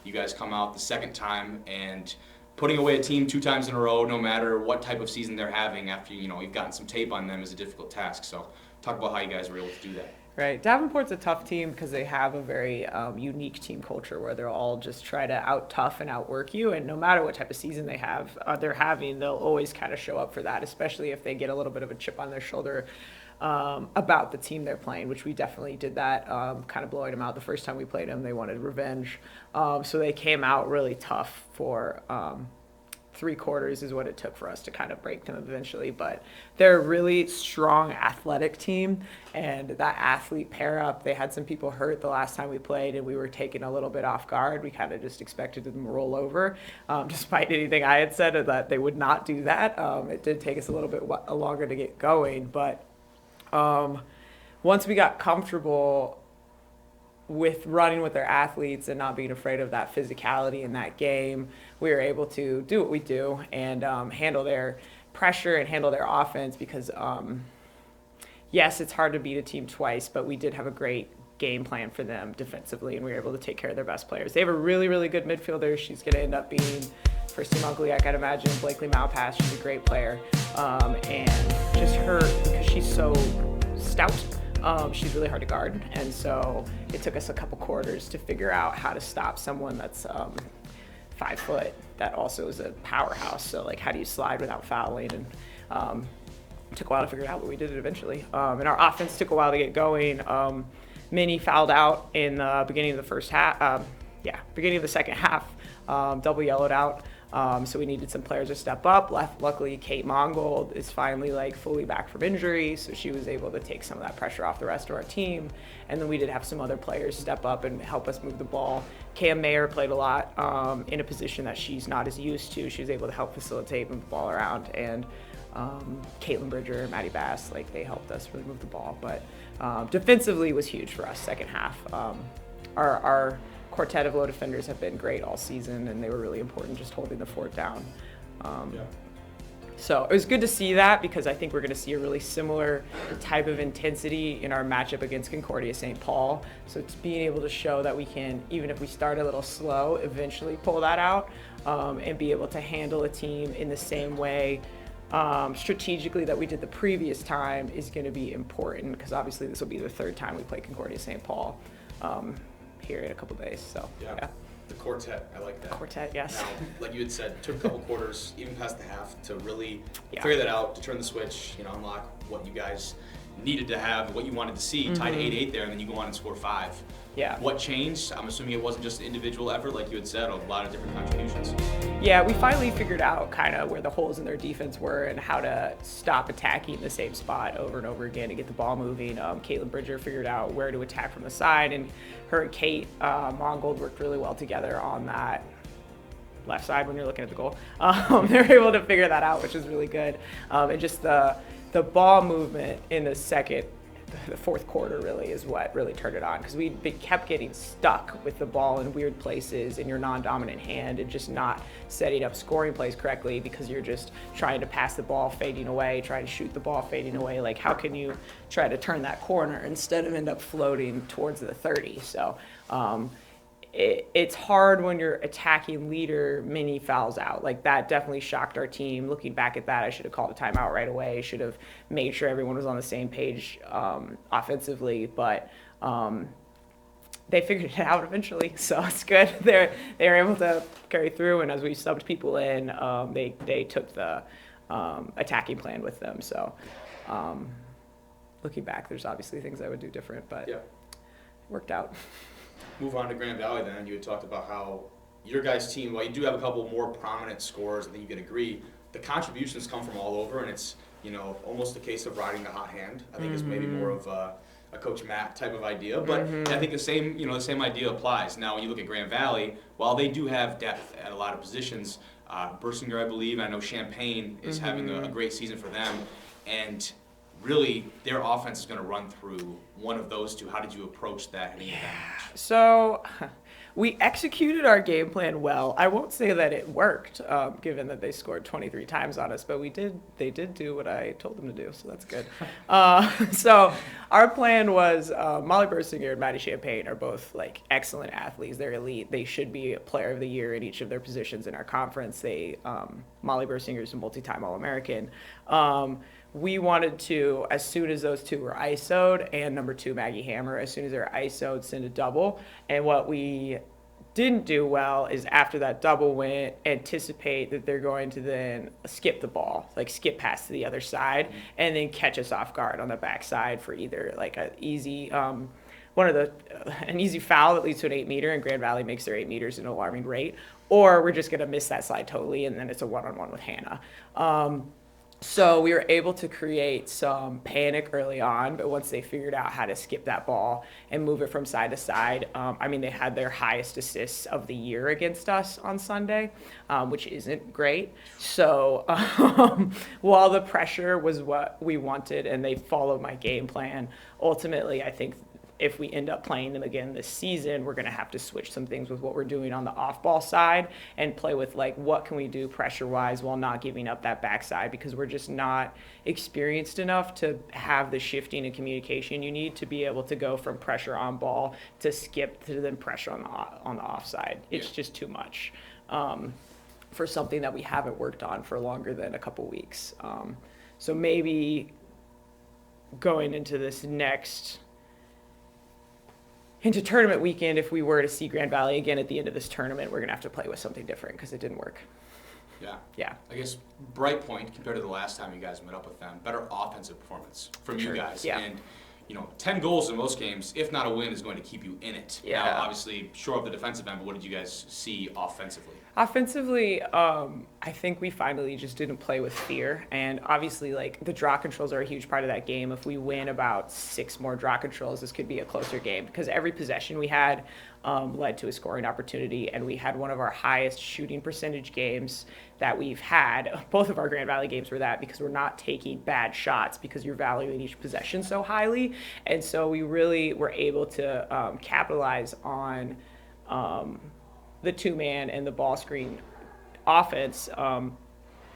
you guys come out the second time and putting away a team 2 times in a row, no matter what type of season they're having after, you've gotten some tape on them, is a difficult task. So talk about how you guys were able to do that. Right. Davenport's a tough team because they have a very unique team culture where they'll all just try to out-tough and outwork you. And no matter what type of season they're having, they'll always kind of show up for that, especially if they get a little bit of a chip on their shoulder about the team they're playing, which we definitely did that, kind of blowing them out the first time we played them. They wanted revenge. So they came out really tough for 3 quarters is what it took for us to kind of break them eventually. But they're a really strong athletic team, and that athlete pair up, they had some people hurt the last time we played, and we were taken a little bit off guard. We kind of just expected them to roll over, despite anything I had said that they would not do that. It did take us a little bit longer to get going, but once we got comfortable with running with their athletes and not being afraid of that physicality in that game, we were able to do what we do and handle their pressure and handle their offense because, yes, it's hard to beat a team twice, but we did have a great game plan for them defensively, and we were able to take care of their best players. They have a really, really good midfielder. She's going to end up being first team on GLIAC, I'd imagine. Blakely Malpass, she's a great player. And just her, because she's so stout, she's really hard to guard, and so it took us a couple quarters to figure out how to stop someone that's 5 foot that also is a powerhouse. So like, how do you slide without fouling? And it took a while to figure it out, but we did it eventually. And our offense took a while to get going. Minnie fouled out in the beginning of the first half. Beginning of the second half. Double yellowed out. So we needed some players to step up. Luckily, Kate Mongold is finally fully back from injury, so she was able to take some of that pressure off the rest of our team. And then we did have some other players step up and help us move the ball. Cam Mayer played a lot in a position that she's not as used to. She was able to help facilitate, move the ball around, and Caitlin Bridger, Maddie Bass, they helped us really move the ball. But defensively was huge for us second half. Our quartet of low defenders have been great all season, and they were really important just holding the fort down. So it was good to see that, because I think we're going to see a really similar type of intensity in our matchup against Concordia St. Paul. So it's being able to show that we can, even if we start a little slow, eventually pull that out and be able to handle a team in the same way strategically that we did the previous time is going to be important, because obviously this will be the 3rd time we play Concordia St. Paul here in a couple days. So yeah. The quartet, I like that. Quartet, yes. Now, like you had said, it took a couple quarters, even past the half, to really figure that out, to turn the switch, unlock what you guys needed to have, what you wanted to see, tied 8-8 there, and then you go on and score 5. Yeah. What changed? I'm assuming it wasn't just an individual effort, like you had said, a lot of different contributions. Yeah, we finally figured out kind of where the holes in their defense were and how to stop attacking the same spot over and over again to get the ball moving. Caitlin Bridger figured out where to attack from the side, and her and Kate Mongold worked really well together on that left side when you're looking at the goal. They were able to figure that out, which is really good. And just the ball movement in the 4th quarter really is what really turned it on, because we kept getting stuck with the ball in weird places in your non-dominant hand and just not setting up scoring plays correctly, because you're just trying to pass the ball fading away, trying to shoot the ball fading away. Like, how can you try to turn that corner instead of end up floating towards the 30? So it's hard when your attacking leader mini fouls out. Like, that definitely shocked our team. Looking back at that, I should have called a timeout right away. Should have made sure everyone was on the same page offensively. But they figured it out eventually, so it's good. They were able to carry through, and as we subbed people in, they took the attacking plan with them. So looking back, there's obviously things I would do different, but it worked out. Move on to Grand Valley then. You had talked about how your guys' team, while you do have a couple more prominent scorers, I think you can agree, the contributions come from all over, and it's, almost a case of riding the hot hand. I think it's maybe more of a Coach Matt type of idea, but I think the same idea applies. Now, when you look at Grand Valley, while they do have depth at a lot of positions, Bersinger, I believe, I know Champaign is having a great season for them, and really, their offense is going to run through one of those two. How did you approach that heading into that match? So We executed our game plan well. I won't say that it worked, given that they scored 23 times on us, but they did do what I told them to do, so that's good. So our plan was Molly Bersinger and Maddie Champagne are both like excellent athletes. They're elite. They should be a player of the year in each of their positions in our conference. Molly Bersinger is a multi-time All-American. We wanted to, as soon as those two were ISO'd, and number 2, Maggie Hammer, as soon as they're ISO'd, send a double. And what we didn't do well is after that double went, anticipate that they're going to then skip the ball, like skip past to the other side, and then catch us off guard on the backside for either like an easy foul that leads to an 8-meter, and Grand Valley makes their 8 meters at an alarming rate, or we're just going to miss that slide totally, and then it's a one-on-one with Hannah. So we were able to create some panic early on, but once they figured out how to skip that ball and move it from side to side, they had their highest assists of the year against us on Sunday, which isn't great. So while the pressure was what we wanted and they followed my game plan, ultimately I think if we end up playing them again this season, we're going to have to switch some things with what we're doing on the off-ball side and play with, like, what can we do pressure-wise while not giving up that backside, because we're just not experienced enough to have the shifting and communication you need to be able to go from pressure on ball to skip to then pressure on the offside. It's just too much for something that we haven't worked on for longer than a couple weeks. So maybe going into this into tournament weekend, if we were to see Grand Valley again at the end of this tournament, we're going to have to play with something different because it didn't work. Yeah. I guess bright point compared to the last time you guys met up with them, better offensive performance from you guys. Yeah. And 10 goals in most games, if not a win, is going to keep you in it. Yeah. Now, obviously, shore up the defensive end, but what did you guys see offensively? Offensively, I think we finally just didn't play with fear. And obviously, like, the draw controls are a huge part of that game. If we win about 6 more draw controls, this could be a closer game, because every possession we had led to a scoring opportunity, and we had one of our highest shooting percentage games that we've had. Both of our Grand Valley games were that, because we're not taking bad shots because you're valuing each possession so highly. And so we really were able to capitalize on the 2-man and the ball screen offense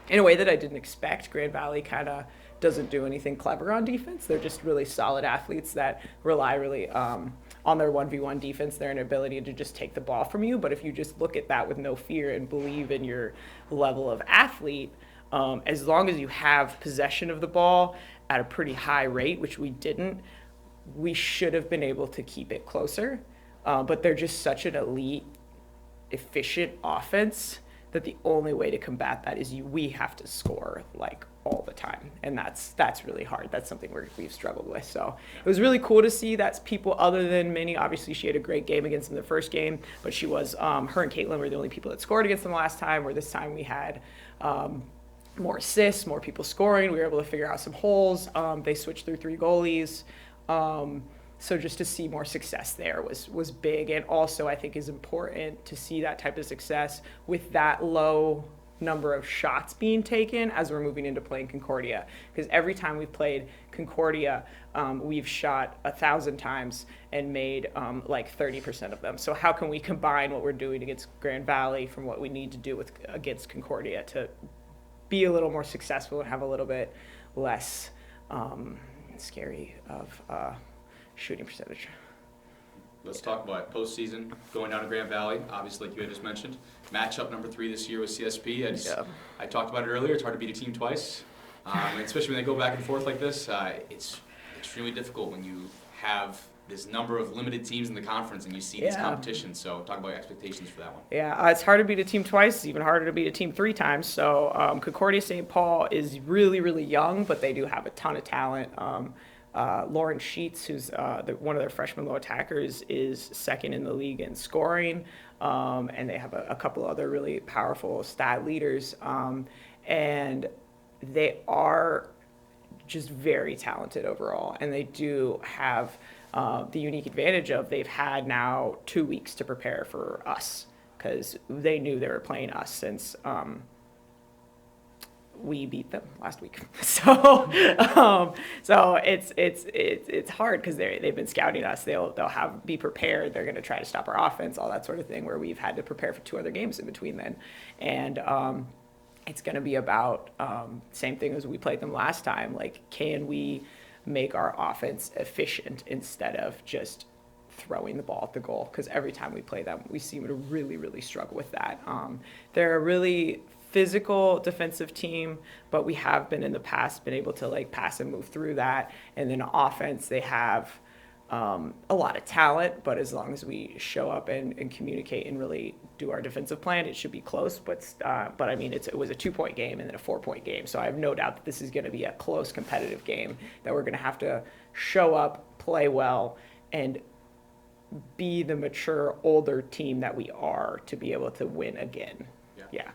in a way that I didn't expect. Grand Valley kind of doesn't do anything clever on defense. They're just really solid athletes that rely really on their 1v1 defense, their ability to just take the ball from you. But if you just look at that with no fear and believe in your level of athlete, as long as you have possession of the ball at a pretty high rate, which we didn't, we should have been able to keep it closer. But they're just such an elite, efficient offense that the only way to combat that is we have to score like all the time, and that's really hard. That's something we've struggled with. So it was really cool to see that people other than Minnie. Obviously, she had a great game against them the first game, but she was her and Caitlin were the only people that scored against them last time. Where this time we had more assists, more people scoring. We were able to figure out some holes. They switched through 3 goalies. So just to see more success there was big, and also I think is important to see that type of success with that low number of shots being taken as we're moving into playing Concordia. Because every time we've played Concordia, we've shot 1,000 times and made like 30% of them. So how can we combine what we're doing against Grand Valley from what we need to do against Concordia to be a little more successful and have a little bit less scary of shooting percentage. Let's talk about postseason, going down to Grand Valley. Obviously, like you had just mentioned, matchup number 3 this year with CSP. I talked about it earlier. It's hard to beat a team twice, and especially when they go back and forth like this. It's extremely difficult when you have this number of limited teams in the conference and you see these competitions. So talk about your expectations for that one. Yeah, it's hard to beat a team twice. It's even harder to beat a team 3 times. So Concordia St. Paul is really, really young, but they do have a ton of talent. Lauren Sheets, who's one of their freshman low attackers, is second in the league in scoring, and they have a couple other really powerful stat leaders, and they are just very talented overall, and they do have the unique advantage of they've had now 2 weeks to prepare for us, because they knew they were playing us since we beat them last week. So it's hard because they've been scouting us. They'll be prepared. They're going to try to stop our offense, all that sort of thing. Where we've had to prepare for 2 other games in between then, and it's going to be about same thing as we played them last time. Like, can we make our offense efficient instead of just throwing the ball at the goal? Because every time we play them, we seem to really, really struggle with that. They're a really physical defensive team, but we have been in the past been able to like pass and move through that. And then offense, they have a lot of talent, but as long as we show up and communicate and really do our defensive plan, it should be close. But I mean, it was a 2-point game and then a 4-point game. So I have no doubt that this is going to be a close competitive game that we're going to have to show up, play well, and be the mature, older team that we are to be able to win again. Yeah. Yeah.